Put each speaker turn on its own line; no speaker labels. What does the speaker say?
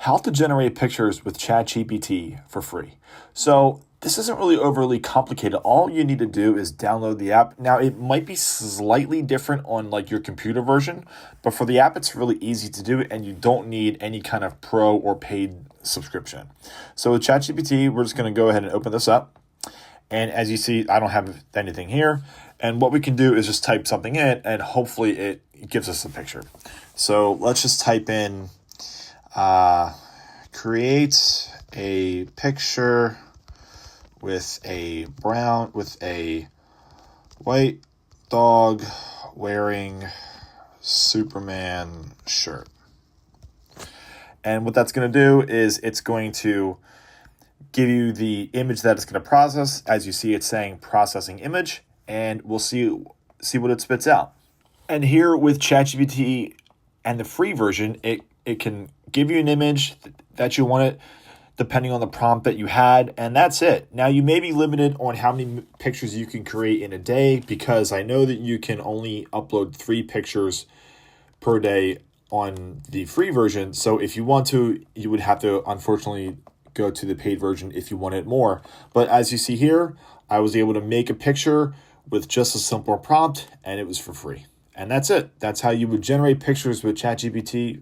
How to generate pictures with ChatGPT for free. So this isn't really overly complicated. All you need to do is download the app. Now it might be slightly different on like your computer version, but for the app, it's really easy to do and you don't need any kind of pro or paid subscription. So with ChatGPT, we're just going to go ahead and open this up. And as you see, I don't have anything here. And what we can do is just type something in and hopefully it gives us a picture. So let's just type in create a picture with a white dog wearing Superman shirt. And what that's going to do is it's going to give you the image that it's going to process. As you see, it's saying processing image, and we'll see what it spits out. And here with ChatGPT and the free version, it can give you an image that you want it depending on the prompt that you had, and that's it. Now you may be limited on how many pictures you can create in a day, because I know that you can only upload 3 pictures per day on the free version. So if you want to, you would have to unfortunately go to the paid version if you wanted more. But as you see here, I was able to make a picture with just a simple prompt, and it was for free. And that's it. That's how you would generate pictures with ChatGPT